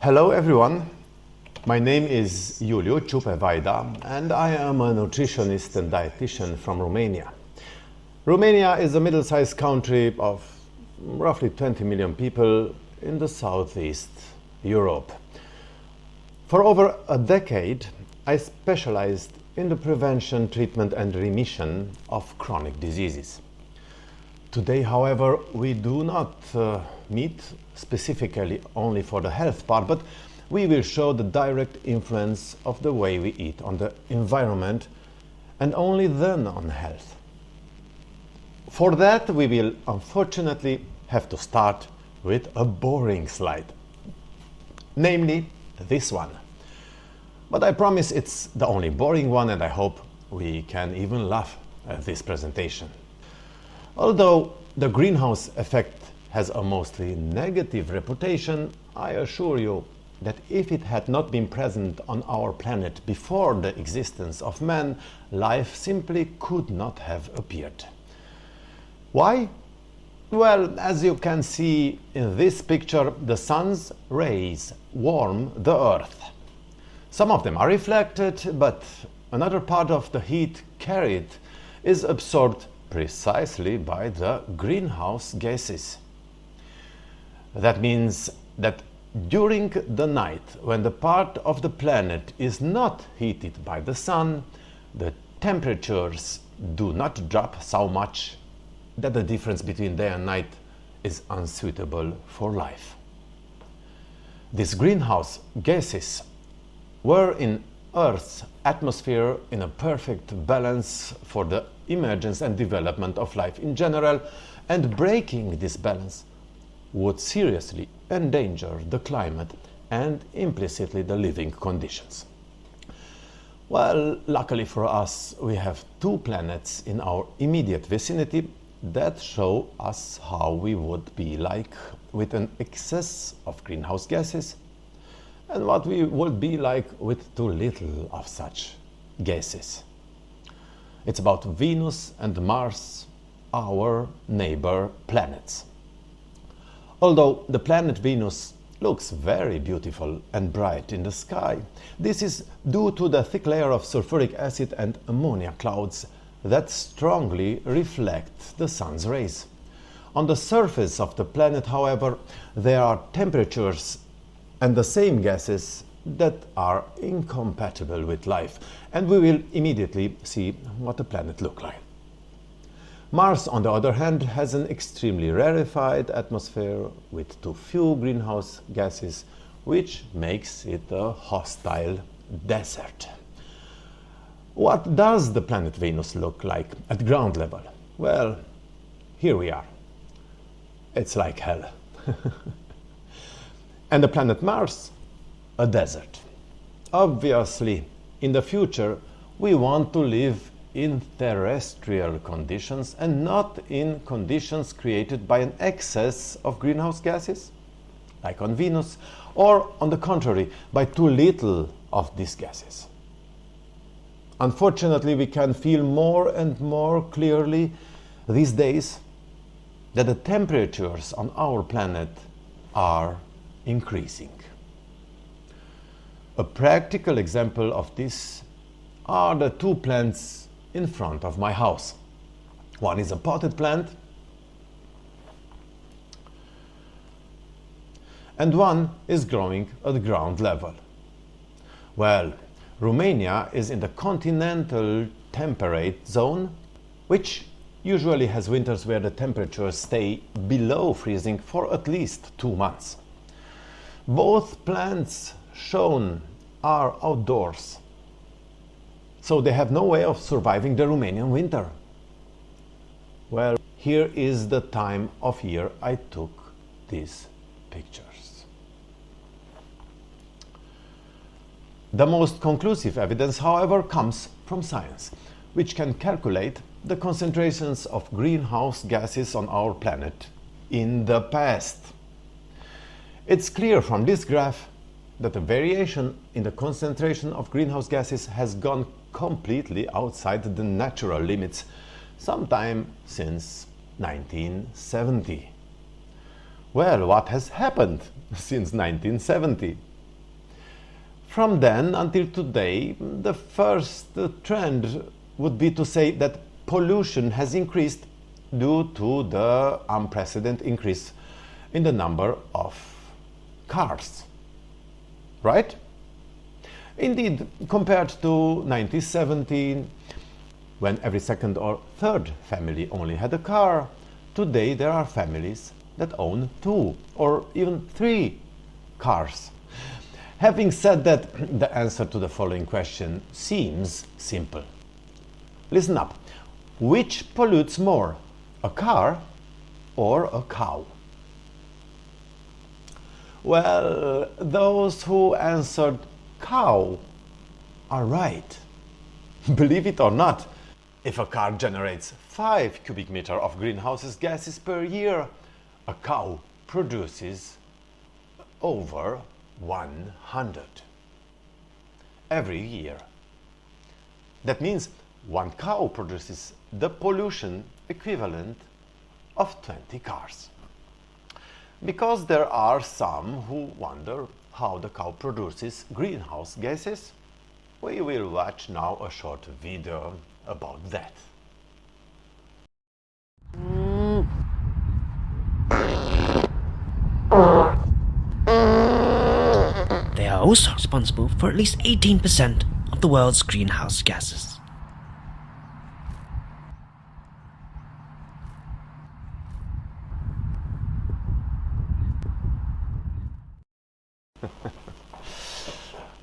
Hello everyone, my name is Iuliu Ciupe-Vaida and I am a nutritionist and dietitian from Romania. Romania is a middle-sized country of roughly 20 million people in the Southeast Europe. For over a decade, I specialized in the prevention, treatment and remission of chronic diseases. Today, however, we do not meet specifically only for the health part, but we will show the direct influence of the way we eat on the environment and only then on health. For that, we will unfortunately have to start with a boring slide, namely this one. But I promise it's the only boring one and I hope we can even laugh at this presentation. Although the greenhouse effect has a mostly negative reputation, I assure you that if it had not been present on our planet before the existence of man, life simply could not have appeared. Why? Well, as you can see in this picture, the sun's rays warm the earth. Some of them are reflected, but another part of the heat carried is absorbed precisely by the greenhouse gases. That means that during the night, when the part of the planet is not heated by the sun, the temperatures do not drop so much that the difference between day and night is unsuitable for life. These greenhouse gases were in Earth's atmosphere in a perfect balance for the emergence and development of life in general, and breaking this balance would seriously endanger the climate and implicitly the living conditions. Well, luckily for us, we have two planets in our immediate vicinity that show us how we would be like with an excess of greenhouse gases and what we would be like with too little of such gases. It's about Venus and Mars, our neighbor planets. Although the planet Venus looks very beautiful and bright in the sky, this is due to the thick layer of sulfuric acid and ammonia clouds that strongly reflect the sun's rays. On the surface of the planet, however, there are temperatures and the same gases that are incompatible with life, and we will immediately see what the planet looks like. Mars, on the other hand, has an extremely rarefied atmosphere with too few greenhouse gases, which makes it a hostile desert. What does the planet Venus look like at ground level? Well, here we are. It's like hell. And the planet Mars? A desert. Obviously, in the future, we want to live in terrestrial conditions and not in conditions created by an excess of greenhouse gases, like on Venus, or on the contrary, by too little of these gases. Unfortunately, we can feel more and more clearly these days that the temperatures on our planet are increasing. A practical example of this are the two plants in front of my house. One is a potted plant and one is growing at ground level. Well, Romania is in the continental temperate zone, which usually has winters where the temperatures stay below freezing for at least 2 months. Both plants shown are outdoors, so they have no way of surviving the Romanian winter. Well, here is the time of year I took these pictures. The most conclusive evidence, however, comes from science, which can calculate the concentrations of greenhouse gases on our planet in the past. It's clear from this graph that the variation in the concentration of greenhouse gases has gone completely outside the natural limits sometime since 1970. Well, what has happened since 1970? From then until today, the first trend would be to say that pollution has increased due to the unprecedented increase in the number of cars. Right? Indeed, compared to 1917, when every second or third family only had a car, today there are families that own 2 or even 3 cars. Having said that, the answer to the following question seems simple. Listen up. Which pollutes more, a car or a cow? Well, those who answered cow are right. Believe it or not, if a car generates 5 cubic meters of greenhouse gases per year, a cow produces over 100 every year. That means one cow produces the pollution equivalent of 20 cars. Because there are some who wonder how the cow produces greenhouse gases, we will watch now a short video about that. They are also responsible for at least 18% of the world's greenhouse gases.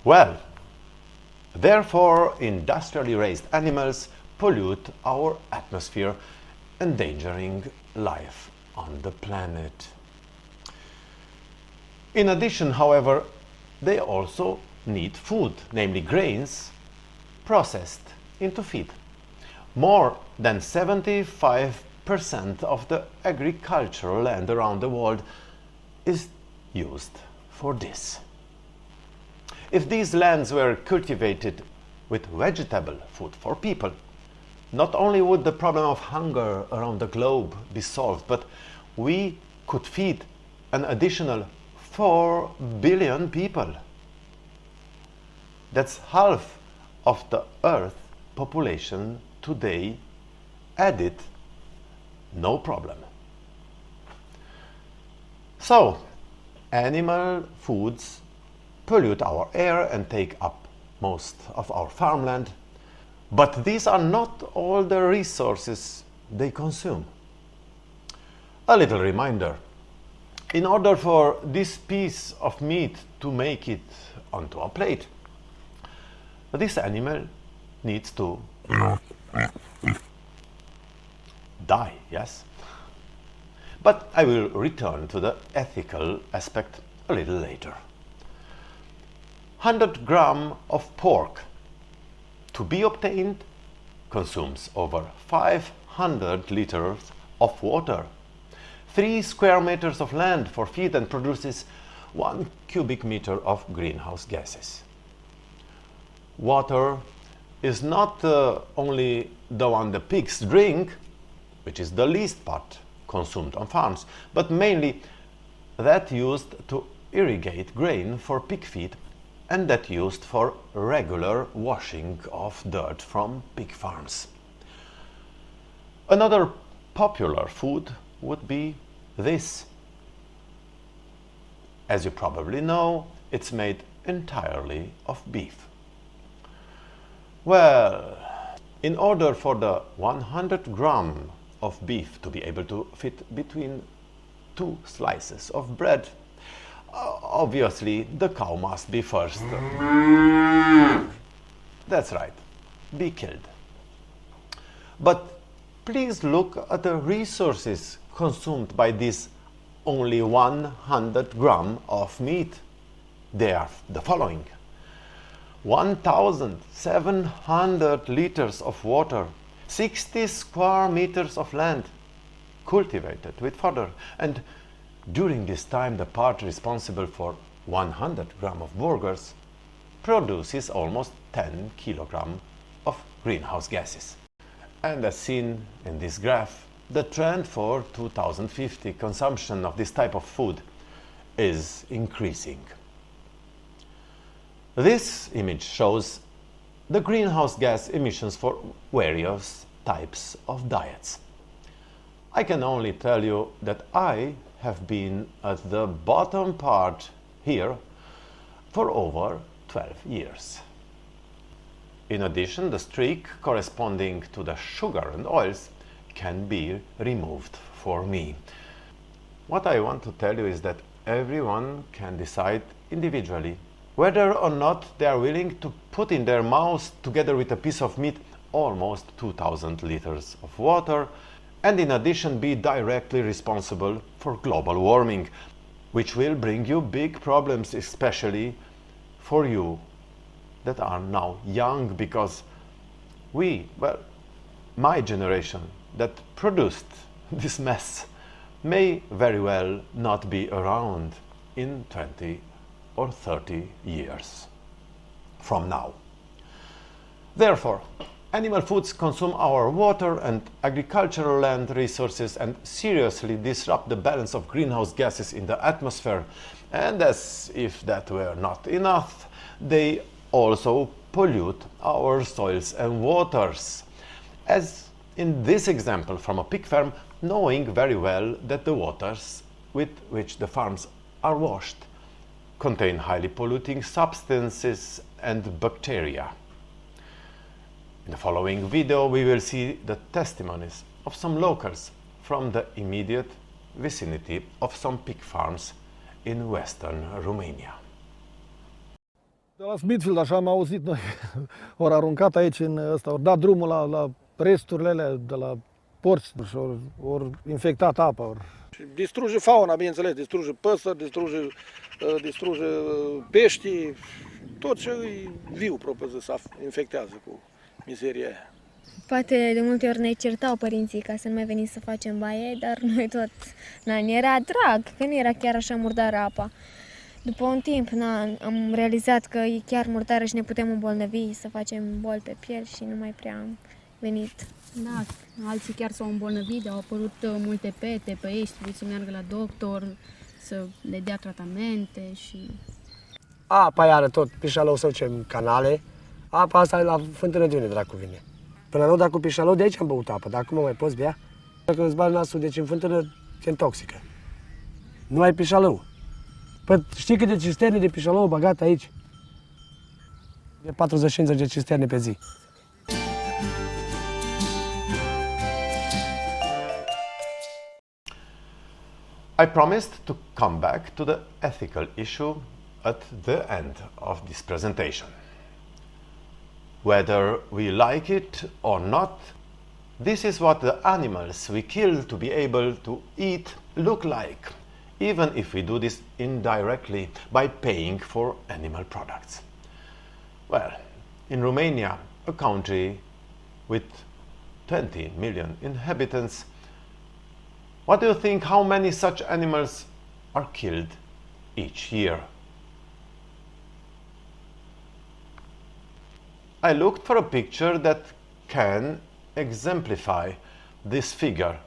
Well, therefore, industrially raised animals pollute our atmosphere, endangering life on the planet. In addition, however, they also need food, namely grains, processed into feed. More than 75% of the agricultural land around the world is used for this. If these lands were cultivated with vegetable food for people, not only would the problem of hunger around the globe be solved, but we could feed an additional 4 billion people. That's half of the Earth population today, added, no problem. So, animal foods pollute our air and take up most of our farmland, but these are not all the resources they consume. A little reminder: in order for this piece of meat to make it onto a plate, this animal needs to die, yes? But I will return to the ethical aspect a little later. 100 grams of pork to be obtained consumes over 500 liters of water, 3 square meters of land for feed, and produces 1 cubic meter of greenhouse gases. Water is not only the one the pigs drink, which is the least part consumed on farms, but mainly that used to irrigate grain for pig feed and that used for regular washing of dirt from pig farms. Another popular food would be this. As you probably know, it's made entirely of beef. Well, in order for the 100 grams of beef to be able to fit between 2 slices of bread, obviously the cow must be first. That's right, be killed. But please look at the resources consumed by this only 100 grams of meat. They are the following: 1,700 liters of water, 60 square meters of land cultivated with fodder, and during this time the part responsible for 100 grams of burgers produces almost 10 kilograms of greenhouse gases. And as seen in this graph, the trend for 2050 consumption of this type of food is increasing. This image shows the greenhouse gas emissions for various types of diets. I can only tell you that I have been at the bottom part here for over 12 years. In addition, the streak corresponding to the sugar and oils can be removed for me. What I want to tell you is that everyone can decide individually whether or not they are willing to put in their mouths, together with a piece of meat, almost 2,000 liters of water, and in addition be directly responsible for global warming, which will bring you big problems, especially for you that are now young, because my generation that produced this mess may very well not be around in 20 or 30 years from now. Therefore, animal foods consume our water and agricultural land resources and seriously disrupt the balance of greenhouse gases in the atmosphere. And as if that were not enough, they also pollute our soils and waters. As in this example from a pig farm, knowing very well that the waters with which the farms are washed contain highly polluting substances and bacteria. In the following video, we will see the testimonies of some locals from the immediate vicinity of some pig farms in western Romania. De la Smithfield, așa am auzit noi, ori aruncat aici în ăsta, ori dat drumul la resturile alea de la porți și ori infectat apa. Ori. Distruge fauna, bineînțeles, distruge păsări, distruge pești, tot ce e viu, propriu zis, infectează cu mizeria aia. Poate de multe ori ne certau părinții ca să nu mai venim să facem baie, dar noi tot, ne era drag, că nu era chiar așa murdară apa. După un timp am realizat că e chiar murdară și ne putem îmbolnăvi, să facem boli pe piele și nu mai prea am venit. Da, alții chiar s-au îmbolnăvit, au apărut multe pete, pești, trebuie să meargă la doctor, să le dea tratamente și... Apa aia are tot, pișalou să ducem canale, apa asta e la fântână de unde dracu vine. Până nu, dacă pișalou, de aici am băut apă, dar acum mai poți bea? Dacă îți bagi nasul, deci în fântână te intoxică. Nu ai pișalou. Păi știi câte cisterne de pișalou băgat aici? De 40-50 de cisterne pe zi. I promised to come back to the ethical issue at the end of this presentation. Whether we like it or not, this is what the animals we kill to be able to eat look like, even if we do this indirectly by paying for animal products. Well, in Romania, a country with 20 million inhabitants, what do you think how many such animals are killed each year? I looked for a picture that can exemplify this figure,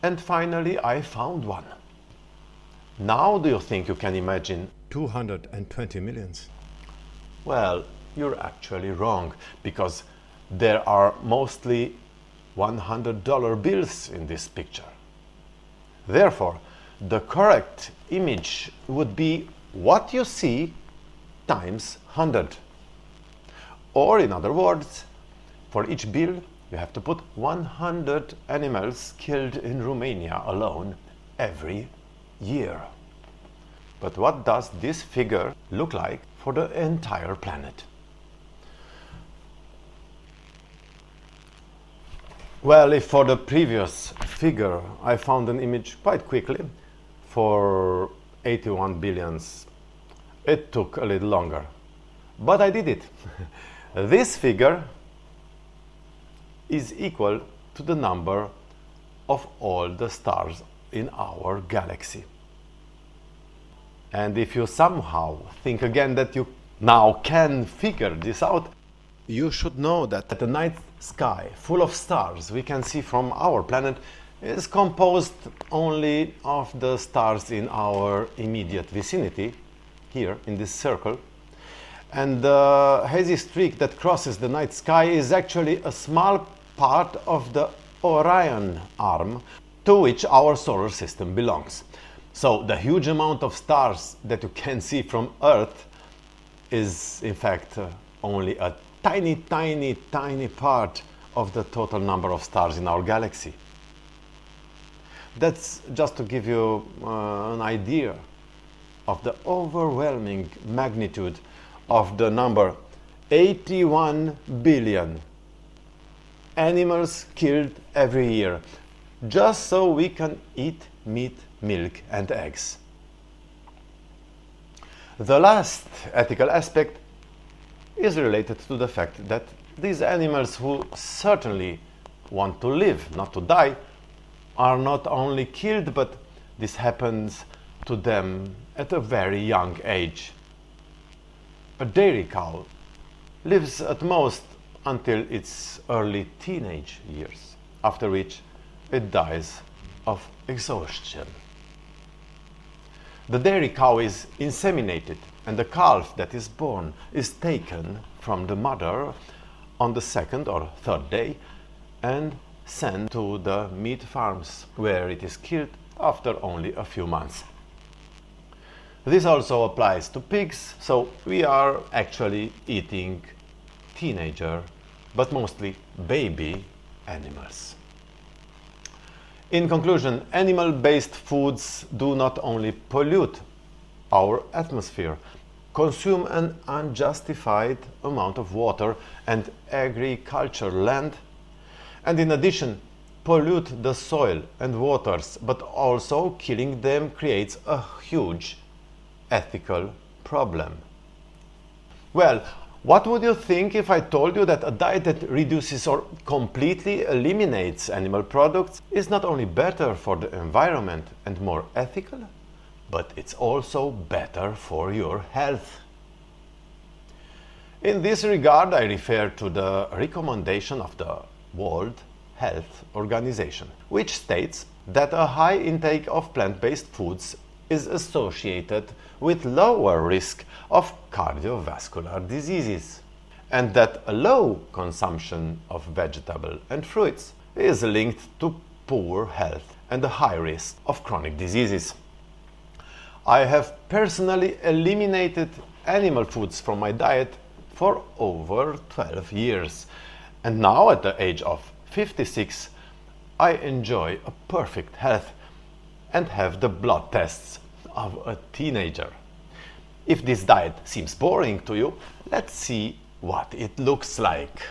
and finally I found one. Now do you think you can imagine 220 millions? Well, you're actually wrong, because there are mostly $100 bills in this picture. Therefore, the correct image would be what you see times 100. Or in other words, for each bill, you have to put 100 animals killed in Romania alone every year. But what does this figure look like for the entire planet? Well, if for the previous figure I found an image quite quickly, for 81 billions, it took a little longer. But I did it. This figure is equal to the number of all the stars in our galaxy. And if you somehow think again that you now can figure this out, you should know that the night sky full of stars we can see from our planet is composed only of the stars in our immediate vicinity, here in this circle, And the hazy streak that crosses the night sky is actually a small part of the Orion arm to which our solar system belongs. So the huge amount of stars that you can see from Earth is in fact only a tiny part of the total number of stars in our galaxy. That's just to give you an idea of the overwhelming magnitude of the number 81 billion animals killed every year just so we can eat meat, milk and eggs. The last ethical aspect is related to the fact that these animals, who certainly want to live, not to die, are not only killed, but this happens to them at a very young age. A dairy cow lives at most until its early teenage years, after which it dies of exhaustion. The dairy cow is inseminated, and the calf that is born is taken from the mother on the second or third day and sent to the meat farms, where it is killed after only a few months. This also applies to pigs, so we are actually eating teenager, but mostly baby animals. In conclusion, animal-based foods do not only pollute our atmosphere, consume an unjustified amount of water and agricultural land, and in addition pollute the soil and waters, but also killing them creates a huge ethical problem. Well, what would you think if I told you that a diet that reduces or completely eliminates animal products is not only better for the environment and more ethical, but it's also better for your health? In this regard, I refer to the recommendation of the World Health Organization, which states that a high intake of plant-based foods is associated with lower risk of cardiovascular diseases, and that a low consumption of vegetable and fruits is linked to poor health and a high risk of chronic diseases. I have personally eliminated animal foods from my diet for over 12 years, and now at the age of 56 I enjoy a perfect health and have the blood tests of a teenager. If this diet seems boring to you, let's see what it looks like.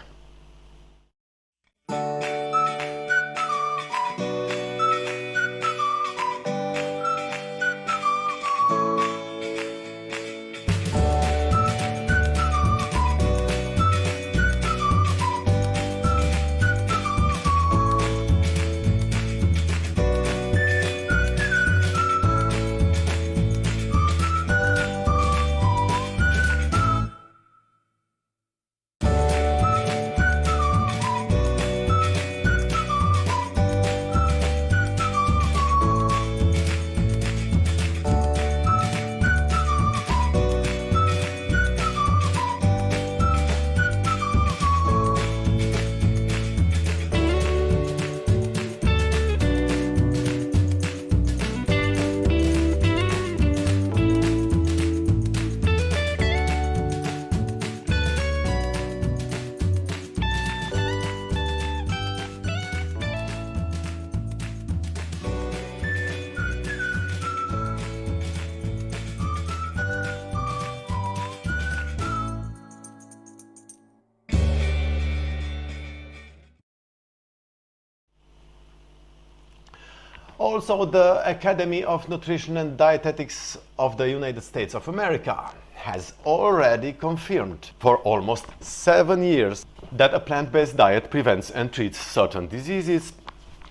Also, the Academy of Nutrition and Dietetics of the United States of America has already confirmed for almost 7 years that a plant-based diet prevents and treats certain diseases,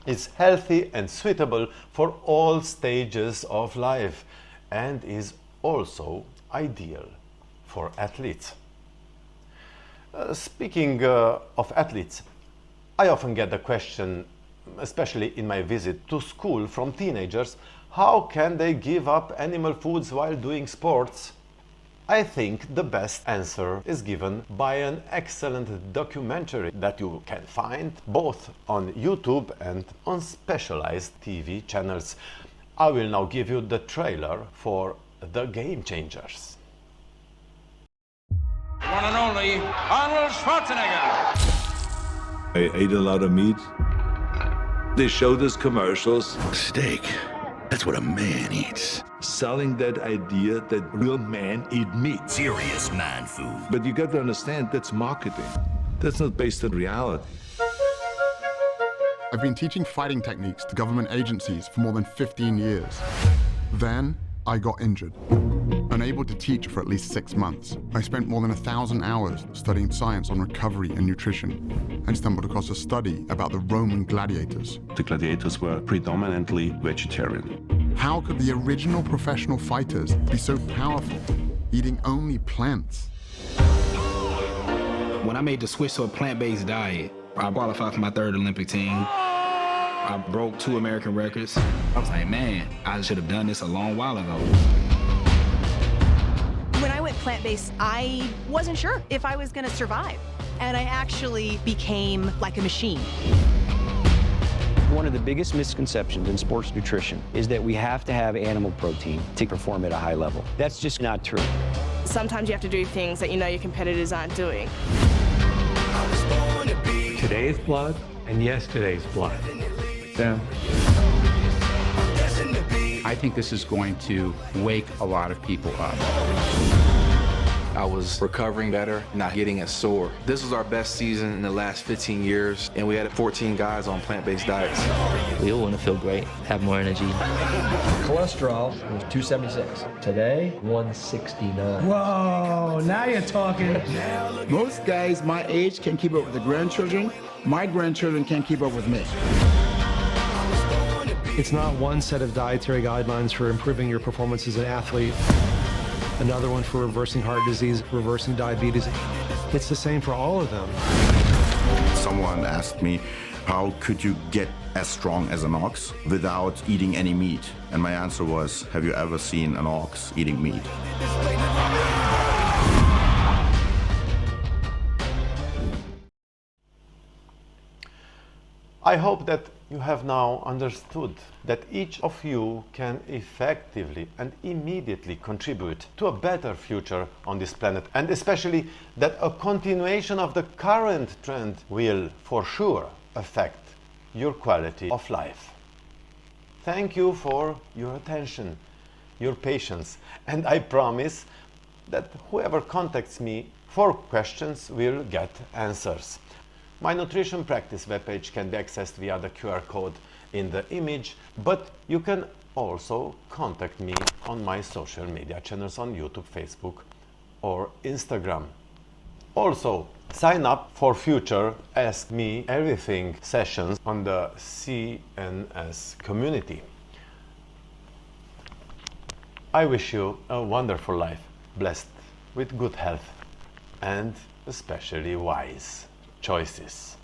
is healthy and suitable for all stages of life, and is also ideal for athletes. Speaking of athletes, I often get the question, especially in my visit to school, from teenagers: how can they give up animal foods while doing sports? I think the best answer is given by an excellent documentary that you can find both on YouTube and on specialized TV channels. I will now give you the trailer for The Game Changers. One and only Arnold Schwarzenegger. I ate a lot of meat. They showed us commercials. Steak. That's what a man eats. Selling that idea that real men eat meat. Serious man food. But you got to understand, that's marketing. That's not based on reality. I've been teaching fighting techniques to government agencies for more than 15 years. Then I got injured. Unable to teach for at least 6 months, I spent more than 1,000 hours studying science on recovery and nutrition, and stumbled across a study about the Roman gladiators. The gladiators were predominantly vegetarian. How could the original professional fighters be so powerful, eating only plants? When I made the switch to a plant-based diet, I qualified for my 3rd Olympic team. I broke 2 American records. I was like, man, I should have done this a long while ago. When I went plant-based, I wasn't sure if I was going to survive. And I actually became like a machine. One of the biggest misconceptions in sports nutrition is that we have to have animal protein to perform at a high level. That's just not true. Sometimes you have to do things that you know your competitors aren't doing. Today's blood and yesterday's blood. Yeah. I think this is going to wake a lot of people up. I was recovering better, not getting as sore. This was our best season in the last 15 years, and we had 14 guys on plant-based diets. We all want to feel great, have more energy. Cholesterol was 276. Today, 169. Whoa, now you're talking. Most guys my age can keep up with the grandchildren. My grandchildren can't keep up with me. It's not one set of dietary guidelines for improving your performance as an athlete, another one for reversing heart disease, reversing diabetes. It's the same for all of them. Someone asked me, how could you get as strong as an ox without eating any meat? And my answer was, have you ever seen an ox eating meat? I hope that you have now understood that each of you can effectively and immediately contribute to a better future on this planet, and especially that a continuation of the current trend will for sure affect your quality of life. Thank you for your attention, your patience, and I promise that whoever contacts me for questions will get answers. My Nutrition Practice webpage can be accessed via the QR code in the image, but you can also contact me on my social media channels on YouTube, Facebook, or Instagram. Also, sign up for future Ask Me Everything sessions on the CNS community. I wish you a wonderful life, blessed with good health and especially wise choices.